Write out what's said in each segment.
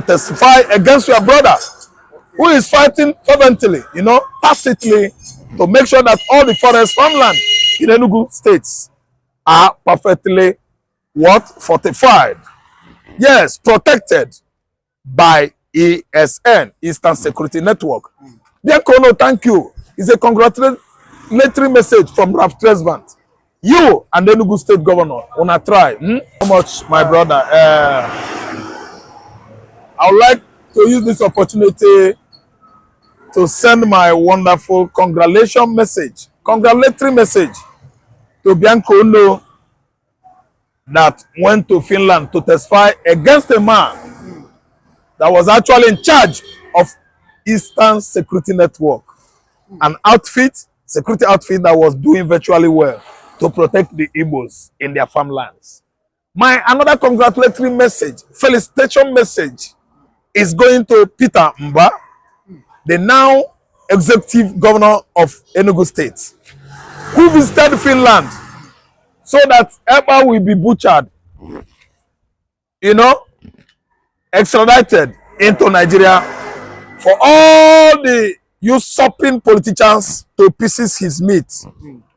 to testify against your brother who is fighting fervently, tacitly, to make sure that all the forest farmland in Enugu states are perfectly fortified. Yes, protected by ESN, Eastern Security Network. Dear Kono, thank you. It's a congratulatory message from Ralph Tresvant. You and the Enugu State Governor on a try. So much, my brother. I would like to use this opportunity to send my wonderful congratulatory message to Bianco Ono that went to Finland to testify against a man that was actually in charge of Eastern Security Network, an security outfit that was doing virtually well to protect the Igbos in their farmlands. My another congratulatory message, felicitation message, is going to Peter Mbah, the now executive governor of Enugu State, who visited Finland so that Eba will be butchered, extradited into Nigeria for all the usurping politicians to pieces his meat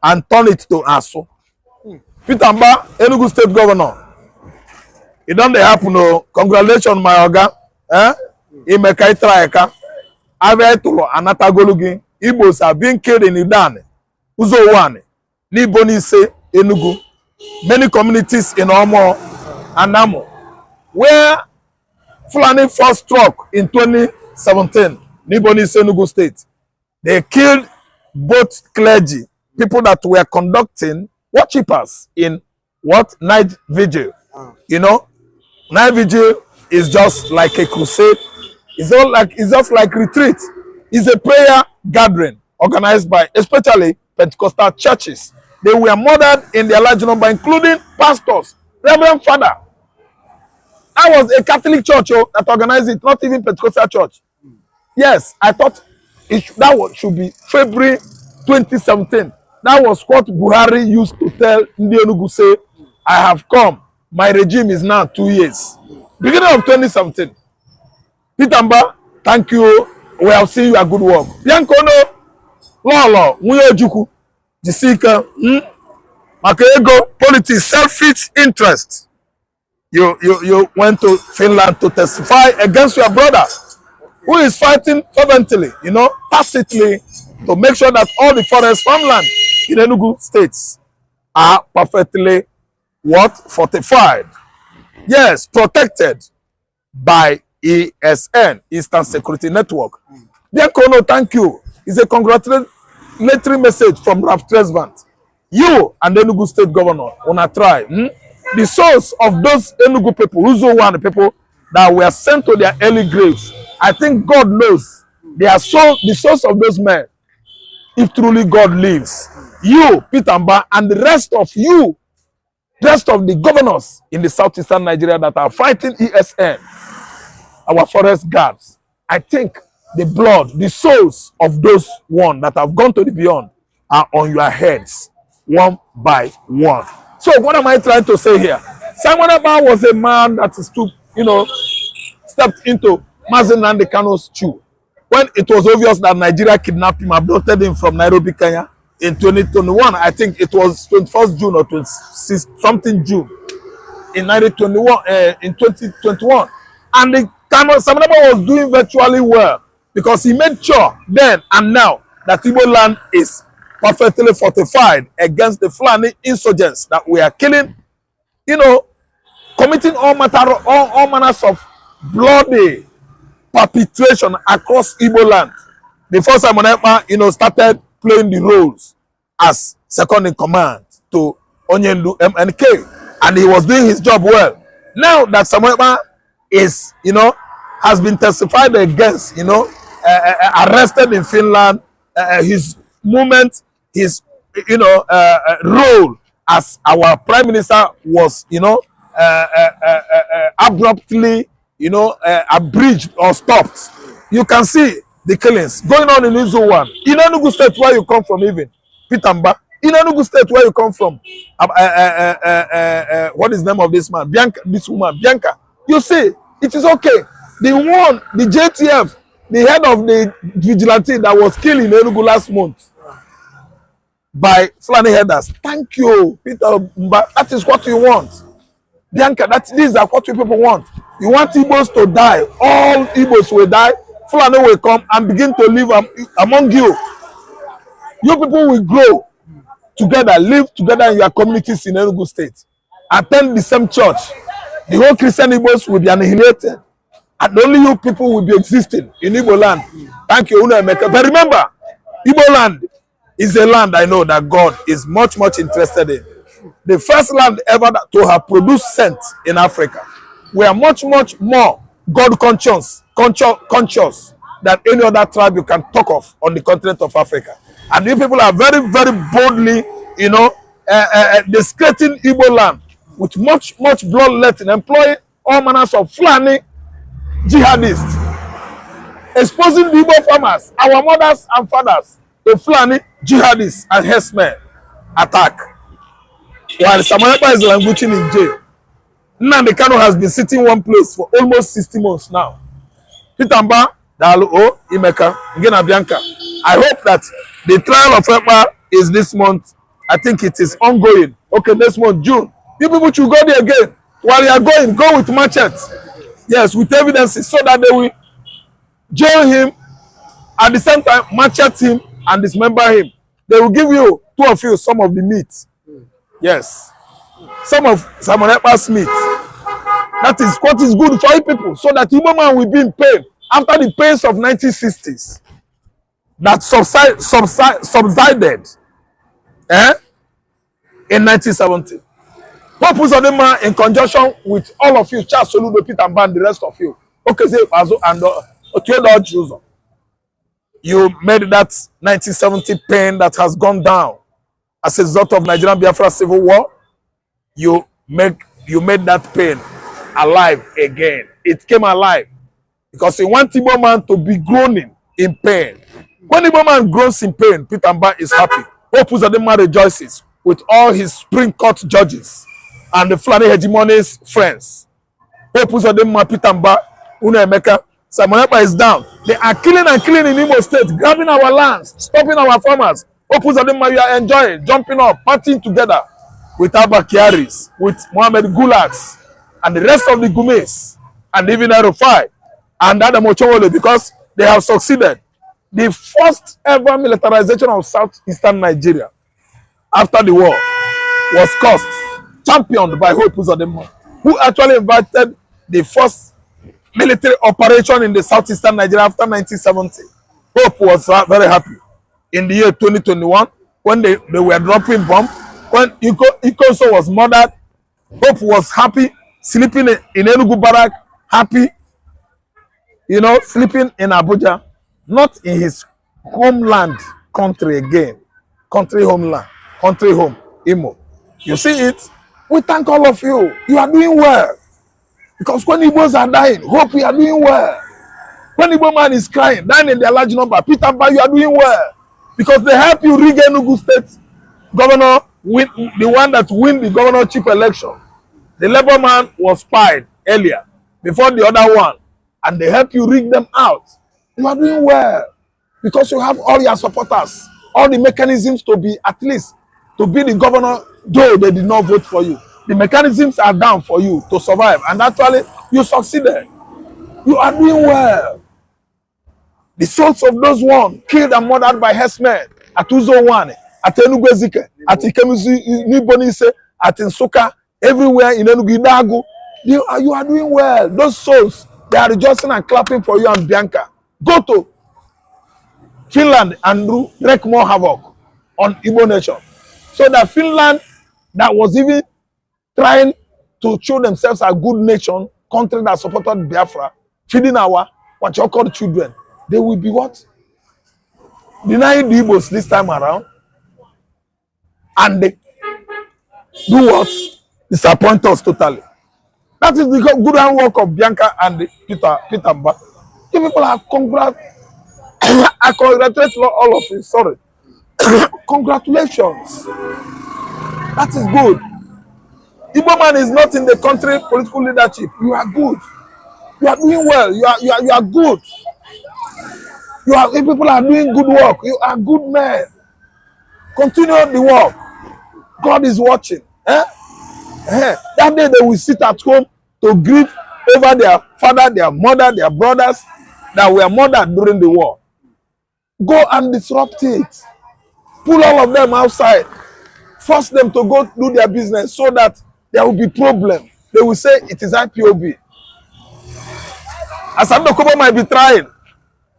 and turn it to aso. Peter Mbah, Enugu State Governor. It don't happen, no. Congratulations, my oga. Imekai traeka. Avetulo anatagolugi. Igbos are being killed in Idane, Uzowane, Nibonise, Enugu. Many communities in Omo and Namo, where Fulani first struck in 2017, Nibonise, Enugu State. They killed both clergy, people that were conducting worshippers in night vigil. Night vigil is just like a crusade. It's just like retreat. It's a prayer gathering organized by especially Pentecostal churches. They were murdered in their large number, including pastors, Reverend Father. That was a Catholic church that organized it, not even Pentecostal church. Yes, I thought should be February 2017. That was what Buhari used to tell Ndi Enugu, say, I have come. My regime is now 2 years. Beginning of 2017. Peter Mbah, thank you. We have seen your good work. Bianco no, Lolo, Muyojuku, Jessica, Makego, politics, selfish interest. You went to Finland to testify against your brother, who is fighting fervently, tacitly, to make sure that all the forest farmland in Enugu states are perfectly fortified. Yes, protected by ESN, Eastern Security Network. Dear Kono, thank you. It's a congratulatory message from Ralph Tresvant. You and the Enugu State Governor on a try. The souls of those Enugu people, Uzowane people that were sent to their early graves, I think God knows the souls of those men, if truly God lives. You, Peter Mbah, and the rest of the governors in the southeastern Nigeria that are fighting ESN, our forest guards, I think the blood, the souls of those one that have gone to the beyond are on your heads, one by one. So what am I trying to say here? Simon Mbah was a man that stepped into Mazi Nnamdi Kanu's shoe when it was obvious that Nigeria kidnapped him, abducted him from Nairobi, Kenya in 2021. I think it was 21st June or 26 something June in 2021. And the Simon Mbah was doing virtually well because he made sure then and now that Eoland is perfectly fortified against the Fulani insurgents that we are killing, committing all manners of bloody perpetration across Eoland. Before Simon Mbah, started playing the roles as second in command to Onyendu MNK, and he was doing his job well. Now that Simon Mbah is, has been testified against, arrested in Finland, his movement, his, role as our prime minister was, abruptly, abridged or stopped. You can see the killings going on in Uzowane. In Enugu State, where you come from, even Peter Mbah. In Enugu State, where you come from, what is the name of this man? This woman, Bianca. You see, it is okay. the JTF, the head of the vigilante that was killed in Enugu last month by Fulani headers. Thank you, Peter Mbah. That is what you want. Bianca, these are what you people want. You want Igbos to die. All Igbos will die. Fulani will come and begin to live among you. You people will grow together, live together in your communities in Enugu State. Attend the same church. The whole Christian Igbos will be annihilated. And only you people will be existing in Eoland. Thank you, Unaemeka. But remember, Eoland is a land I know that God is much, much interested in. The first land ever to have produced scent in Africa. We are much, much more God conscious than any other tribe you can talk of on the continent of Africa. And you people are very, very boldly, you know, desecrating Igbo land with much, much bloodletting, employing all manners of Fulani jihadists, exposing the Igbo farmers, our mothers and fathers, to Fulani jihadists and herdsmen attack. While Samoyepa is languishing in jail, Nnamdi Kanu has been sitting one place for almost 60 months now. Peter Mbah, Dalo, Imeka, Ngena Bianca. I hope that the trial of Ekpa is this month. I think it is ongoing. Okay, next month, June. You people should go there again. While you are going, go with machetes. Yes, with evidences, so that they will jail him, at the same time machete him and dismember him. They will give you, two of you, some of the meat. Yes. Some of Simon Ekpa's meat. That is what is good for you people, so that Igbo man will be in pain after the pains of 1960s that subsided in 1970. Purpose of the man in conjunction with all of you, Charles Soludo, Peter Mbah, and the rest of you. Okay, and Otuedo, you made that 1970 pain that has gone down as a result of Nigerian Biafra civil war. You made that pain alive again. It came alive because you want Igbo man to be groaning in pain. When Igbo man groans in pain, Peter Mbah is happy. Purpose of the man rejoices with all his Supreme Court judges and the Fulani hegemony's friends. Purpose of the man, Peter Mbah, Unaemeka, Simon Ekpa is down. They are killing and killing in Imo State, grabbing our lands, stopping our farmers. Purpose of the man, you are enjoying, jumping up, partying together with Abba Kiaris, with Mohammed Gulaks, and the rest of the Gumes, and even Erufai, and Adam Ochowole, because they have succeeded. The first ever militarization of southeastern Nigeria after the war was championed by Hope Uzodinma, who actually invited the first military operation in the southeastern Nigeria after 1970. Hope was very happy. In the year 2021, when they were dropping bombs, when Ikoso was murdered, Hope was happy, sleeping in Enugu Barrack, happy, you know, sleeping in Abuja, not in his homeland country again. Country homeland, country home, Imo. You see it? We thank all of you. You are doing well. Because when Igbos are dying, Hope, you are doing well. When Igbo man is crying, dying in their large number, Peter Mbah, you are doing well. Because they help you rig Enugu State governor, the one that win the governorship election. The Labour man was spied earlier, before the other one. And they help you rig them out. You are doing well. Because you have all your supporters, all the mechanisms to be, at least, to be the governor, though they did not vote for you. The mechanisms are down for you to survive. And actually, you succeeded. You are doing well. The souls of those one killed and murdered by herdsmen at Uzo One, at Enugu Ezike, at Ikemuzi Nibonise, at Nsukka, everywhere in Enugu Idagu. You are doing well. Those souls, they are rejoicing and clapping for you and Bianca. Go to Finland and wreak more havoc on Igbo nation. So that Finland, that was even trying to show themselves a good nation, country that supported Biafra, feeding our what you call children, they will be what? Denying the Igbos this time around. And they do what? Disappoint us totally. That is the good handwork of Bianca and Peter Mbah. You people are I congratulate all of you. Sorry. Congratulations. That is good. Igbo man is not in the country political leadership. You are good. You are doing well. You are good. People are doing good work. You are good men. Continue the work. God is watching. That day they will sit at home to grieve over their father, their mother, their brothers that were murdered during the war. Go and disrupt it. Pull all of them outside. Force them to go do their business so that there will be problem. They will say it is IPOB. Asado Kobo might be trying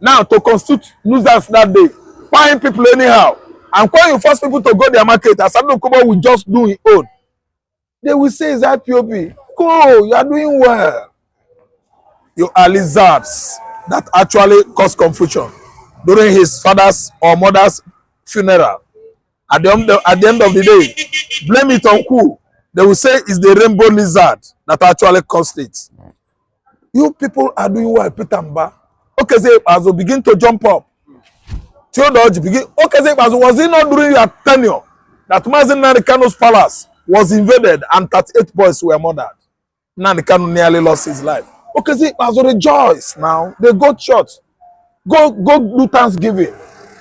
now to constitute nuisance that day, buying people anyhow. And when you force people to go their market, Asado Kobo will just do his own. They will say it's IPOB. Go, you are doing well. You are lizards that actually cause confusion during his father's or mother's funeral. At the end of the day, blame it on who? They will say it's the rainbow lizard that actually caused it. You people are doing well, Peter Mbah. Okay, say as we begin to jump up. Theodore begin. Okay, say as was it not during your tenure that Mazi Nnamdi Kanu's palace was invaded and 38 boys were murdered? Nnamdi Kanu nearly lost his life. Okay, see, as we rejoice now, they go church, go do Thanksgiving.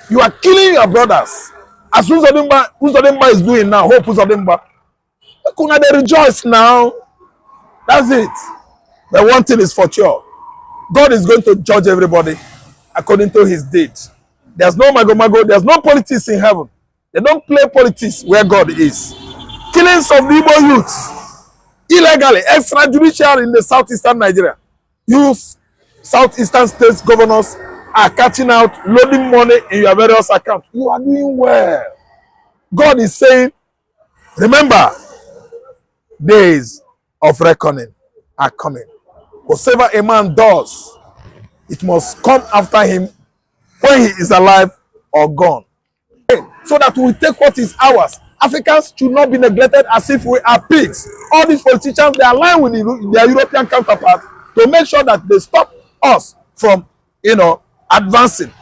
You are killing your brothers. As Uzodimba is doing now, hope Uzodimba. They rejoice now. That's it. But one thing is for sure. God is going to judge everybody according to his deed. There's no mago, there's no politics in heaven. They don't play politics where God is. Killings of the Igbo youths illegally, extrajudicial in the southeastern Nigeria. Youth, southeastern states governors are catching out, loading money in your various accounts. You are doing well. God is saying, remember, days of reckoning are coming. Whatever a man does, it must come after him when he is alive or gone. So that we take what is ours. Africans should not be neglected as if we are pigs. All these politicians, they align with their European counterparts to make sure that they stop us from, advancing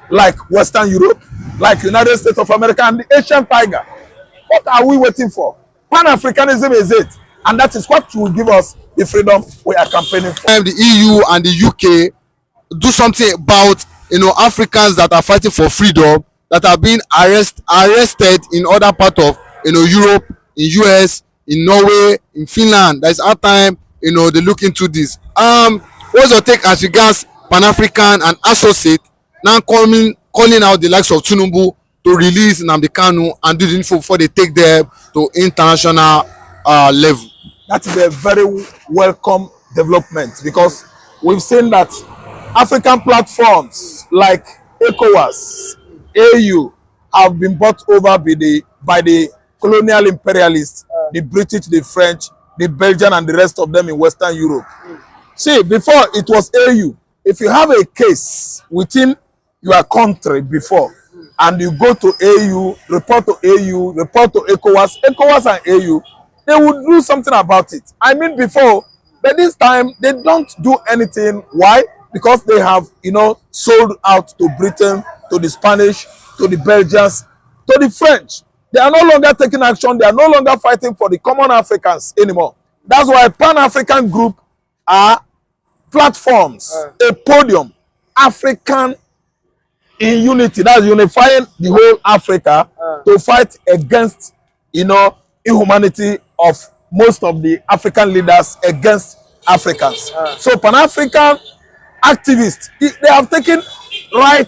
like Western Europe, like United States of America and the Asian tiger. What are we waiting for? Pan-Africanism is it. And that is what will give us the freedom we are campaigning for. The EU and the UK do something about Africans that are fighting for freedom, that are being arrested in other parts of Europe, in US, in Norway, in Finland. That is our time they look into this. What's your take as regards Pan-African and associate now calling out the likes of Tinubu to release Nnamdi Kanu and do the info before they take them to international level? That is a very welcome development, because we've seen that African platforms like ECOWAS, AU have been bought over by the colonial imperialists, the British, the French, the Belgian, and the rest of them in Western Europe. See, before it was AU. If you have a case within your country before, and you go to AU, report to AU, report to ECOWAS and AU, they would do something about it. I mean before, but this time they don't do anything. Why? Because they have, sold out to Britain, to the Spanish, to the Belgians, to the French. They are no longer taking action. They are no longer fighting for the common Africans anymore. That's why Pan-African group are platforms, a podium, African in unity. That's unifying the whole Africa to fight against, inhumanity of most of the African leaders against Africans. So Pan-African activists, they have taken right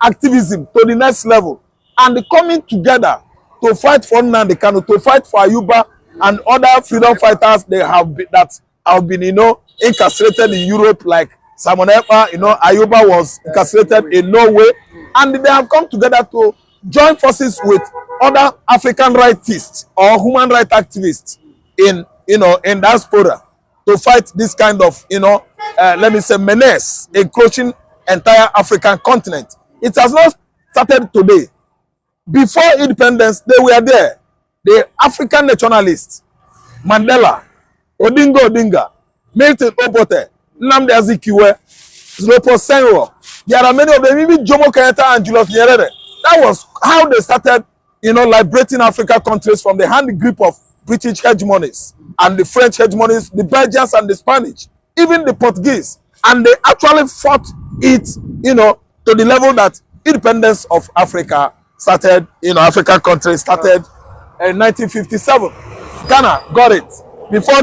activism to the next level, and they're coming together to fight for Nnamdi Kanu, to fight for Ayuba and other freedom fighters that have been, incarcerated in Europe, like Simon Ekpa. Ayuba was incarcerated in Norway, and they have come together to join forces with other African rightists or human rights activists in diaspora to fight this kind of, menace encroaching entire African continent. It has not started today. Before independence, they were there. The African nationalists, Mandela, Odinga, Milton Obote, Nnamdi Azikiwe, Zlopor Senghor. There are many of them, even Jomo Kenyatta and Julius Nyerere. That was how they started, liberating African countries from the hand grip of British hegemonies and the French hegemonies, the Belgians and the Spanish, even the Portuguese and they actually fought it, you know, to the level that independence of Africa started, you know, African countries started in 1957. Ghana got it. Before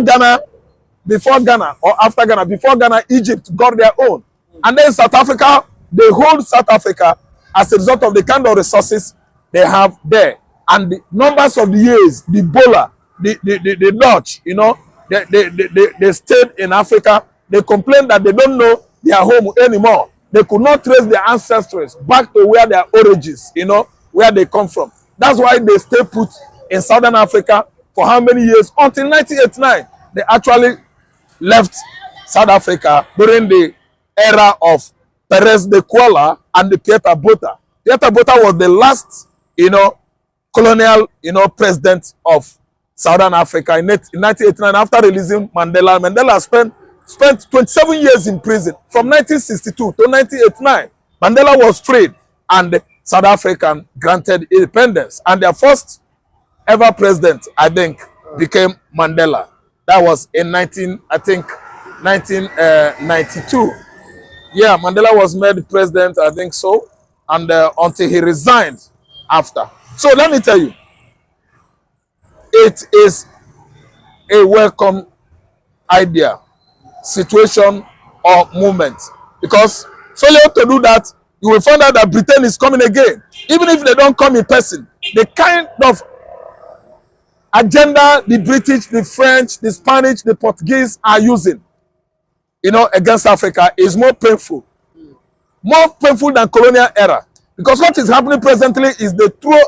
Ghana or after Ghana, before Ghana, Egypt got their own. And then South Africa, they hold South Africa as a result of the kind of resources they have there. And the numbers of the years, the Bola, the Dutch, you know, they stayed in Africa. They complained that they don't know their home anymore. They could not trace their ancestors back to where their origins, you know, where they come from. That's why they stay put in Southern Africa for how many years? Until 1989, they actually left South Africa during the era of Perez de Kuala and the Pieter Botha. Pieter Botha was the last, you know, colonial, you know, president of Southern Africa in 1989. After releasing Mandela, Mandela spent 27 years in prison from 1962 to 1989. Mandela was freed and South Africa granted independence. And their first ever president, I think, became Mandela. That was in 1992. Yeah, Mandela was made president, I think so, and until he resigned after. So let me tell you, it is a welcome idea, situation, or movement. Because failure to do that, you will find out that Britain is coming again. Even if they don't come in person, the kind of agenda the British, the French, the Spanish, the Portuguese are using, you know, against Africa is more painful than colonial era. Because what is happening presently is they throw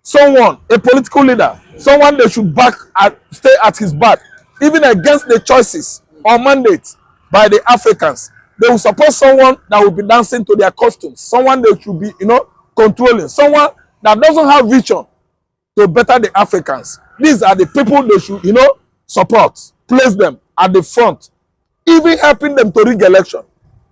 someone, a political leader, someone they should back and stay at his back, even against the choices or mandates by the Africans. They will support someone that will be dancing to their costumes, someone they should be, you know, controlling, someone that doesn't have vision to better the Africans. These are the people they should, you know, support, place them at the front, even helping them to rig election.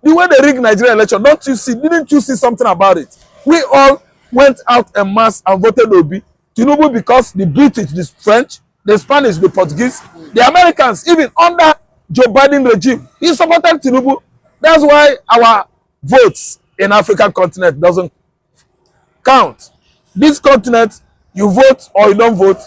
The way they rig Nigerian election, didn't you see something about it? We all went out en masse and voted Obi, Tinubu, because the British, the French, the Spanish, the Portuguese, the Americans, even under Joe Biden regime, he supported Tinubu. That's why our votes in African continent doesn't count. This continent, you vote or you don't vote.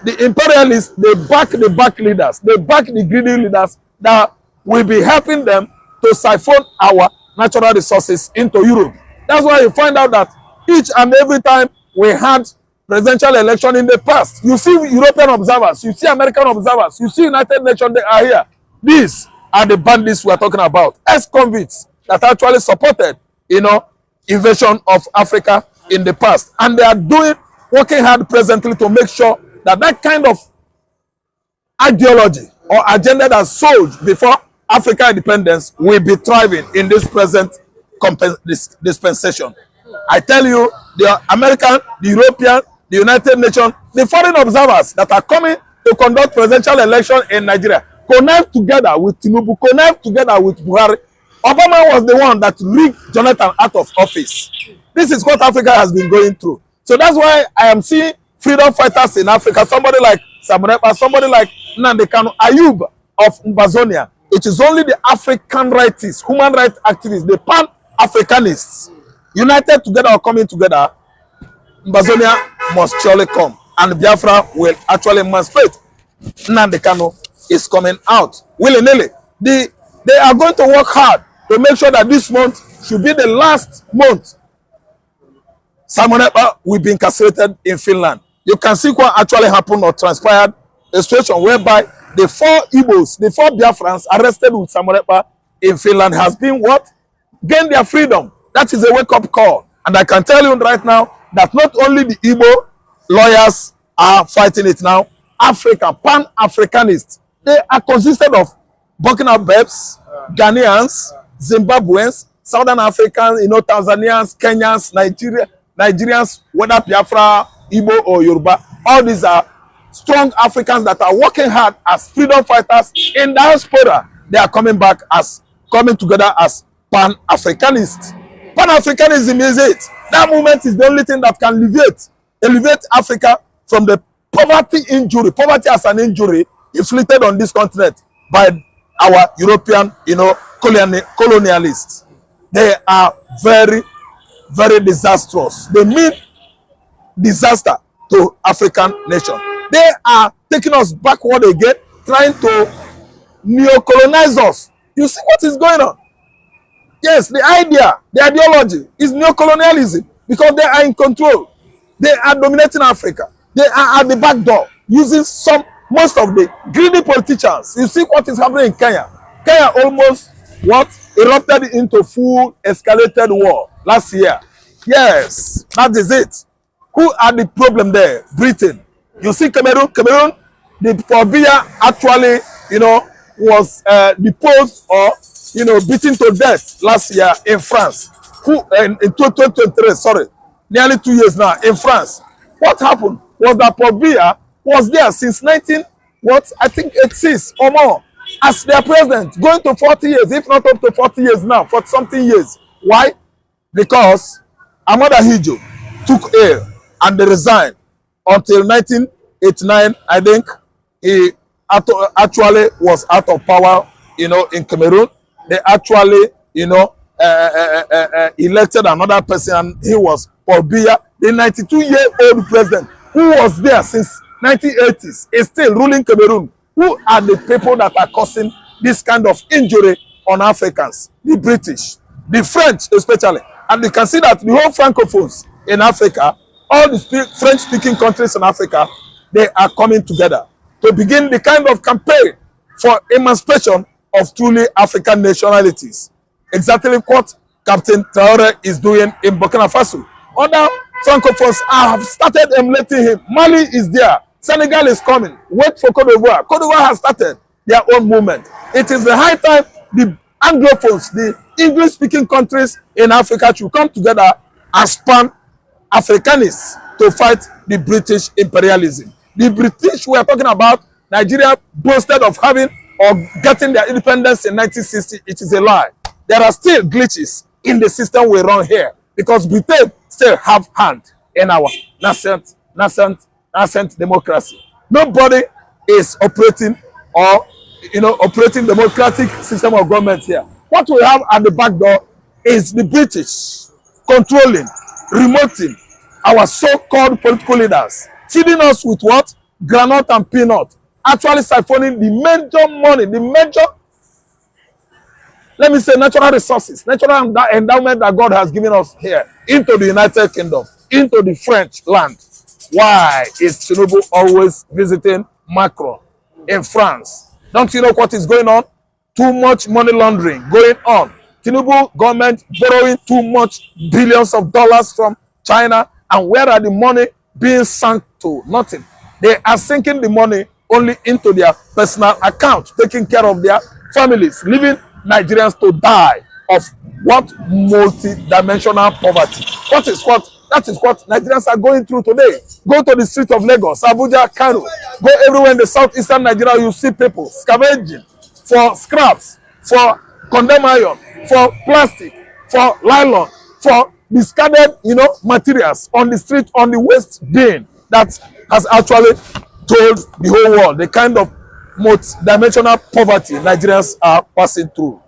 The imperialists, they back the back leaders, they back the greedy leaders that will be helping them to siphon our natural resources into Europe. That's why you find out that each and every time we had presidential election in the past, you see European observers, you see American observers, you see United Nations, they are here. These are the bandits we are talking about, ex-convicts that actually supported, you know, invasion of Africa in the past. And they are working hard presently to make sure that that kind of ideology or agenda that's sold before African independence will be thriving in this present dispensation. I tell you, the American, the European, the United Nations, the foreign observers that are coming to conduct presidential election in Nigeria, connect together with Tinubu, connect together with Buhari. Obama was the one that rigged Jonathan out of office. This is what Africa has been going through. So that's why I am seeing freedom fighters in Africa, somebody like Samurepa, somebody like Nnamdi Kanu, Ayub of Mbazonia. It is only the African rightists, human rights activists, the pan-Africanists, united together or coming together. Mbazonia must surely come, and Biafra will actually emancipate. Nnamdi Kanu is coming out willy-nilly. They are going to work hard to make sure that this month should be the last month Simon Ekpa will be incarcerated in Finland. You can see what actually happened or transpired, a situation whereby the 4 Igbos, the 4 Biafrans arrested with Simon Ekpa in Finland has been what? Gained their freedom. That is a wake-up call. And I can tell you right now that not only the Igbo lawyers are fighting it now, Africa, pan-Africanists, they are consisted of Burkina Babes, Ghanaians, Zimbabweans, Southern Africans, you know, Tanzanians, Kenyans, Nigerians, whether Biafra, Igbo or Yoruba. All these are strong Africans that are working hard as freedom fighters in diaspora. They are coming together as pan-Africanists. Pan-Africanism is it. That movement is the only thing that can elevate Africa from the poverty as an injury inflicted on this continent by our European, you know, colonialists. They are very, very disastrous. They mean disaster to African nation. They are taking us backward again, trying to neocolonize us. You see what is going on? Yes, the idea, the ideology is neocolonialism because they are in control. They are dominating Africa. They are at the back door using most of the greedy politicians. You see what is happening in Kenya. Kenya almost erupted into full escalated war last year. Yes, that is it. Who are the problem there? Britain. You see Cameroon, the Pobia actually, was deposed or, beaten to death last year in France. In 2023, sorry, nearly 2 years now in France. What happened was that Pobia was there since 86 or more as their president, going to 40 years, if not up to 40 years now, for something years. Why? Because Amada Hijo took air and they resigned until 1989. I think he actually was out of power, in Cameroon. They actually, elected another person, and he was Paul Biya, the 92-year-old president who was there since 1980s, is still ruling Cameroon. Who are the people that are causing this kind of injury on Africans? The British, the French especially. And you can see that the whole Francophones in Africa, all the French-speaking countries in Africa, they are coming together to begin the kind of campaign for emancipation of truly African nationalities. Exactly what Captain Traore is doing in Burkina Faso. Other Francophones have started emulating him. Mali is there. Senegal is coming. Wait for Cote d'Ivoire. Cote d'Ivoire has started their own movement. It is the high time the Anglophones, the English-speaking countries in Africa, should come together as pan-Africanists to fight the British imperialism. The British we are talking about, Nigeria boasted of having or getting their independence in 1960. It is a lie. There are still glitches in the system we run here because Britain still have hand in our nascent democracy. Nobody is operating or operating democratic system of government here. What we have at the back door is the British controlling, remoting our so-called political leaders, feeding us with what? Granite and peanut, actually siphoning the major money, the major, let me say, natural resources, natural endowment that God has given us here into the United Kingdom, into the French land. Why is Tinubu always visiting Macron in France? Don't you know what is going on? Too much money laundering going on. Tinubu government borrowing too much billions of dollars from China, and where are the money being sunk to? Nothing. They are sinking the money only into their personal account, taking care of their families, leaving Nigerians to die of what? Multi-dimensional poverty. That is what Nigerians are going through today. Go to the streets of Lagos, Abuja, Kano. Go everywhere in the southeastern Nigeria, you see people scavenging for scraps, for condemned iron, for plastic, for nylon, for discarded, materials on the street, on the waste bin that has actually told the whole world the kind of multi-dimensional poverty Nigerians are passing through.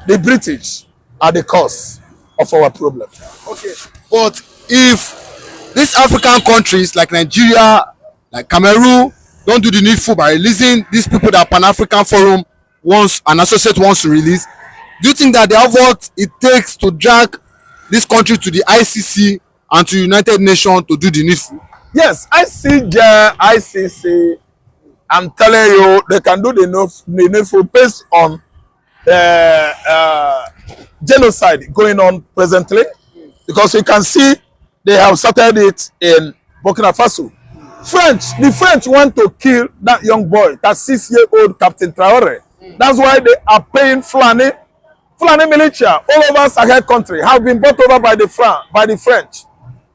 The British are the cause of our problem. Okay, but if these African countries like Nigeria, like Cameroon, don't do the needful by releasing these people that Pan-African Forum wants, an associate wants to release, do you think that they have what it takes to drag this country to the ICC and to United Nations to do the needful? Yes, ICC, I'm telling you, they can do the needful based on genocide going on presently, because you can see they have started it in Burkina Faso. The French want to kill that young boy, that 6-year-old Captain Traore. That's why they are paying Fulani militia all over Sahel country have been bought over by the French.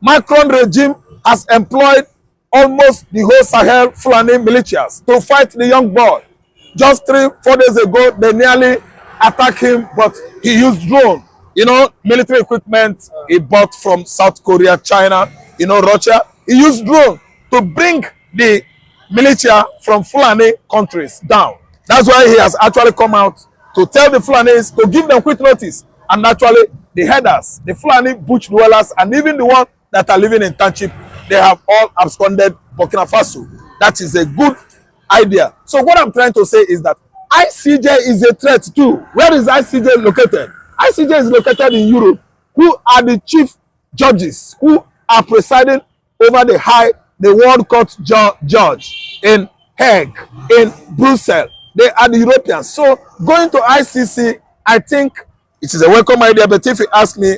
Macron regime has employed almost the whole Sahel Fulani militias to fight the young boy. Just 3-4 days ago, they nearly attacked him, but he used drone. Military equipment he bought from South Korea, China, Russia. He used drone to bring the militia from Fulani countries down. That's why he has actually come out to tell the Fulanis to give them quick notice. And actually, the headers, the Fulani bush dwellers, and even the ones that are living in township, they have all absconded Burkina Faso. That is a good idea. So what I'm trying to say is that ICJ is a threat too. Where is ICJ located? ICJ is located in Europe. Who are the chief judges who are presiding over the World Court judge in Hague, in Brussels? They are the Europeans. So going to ICC, I think it is a welcome idea. But if you ask me,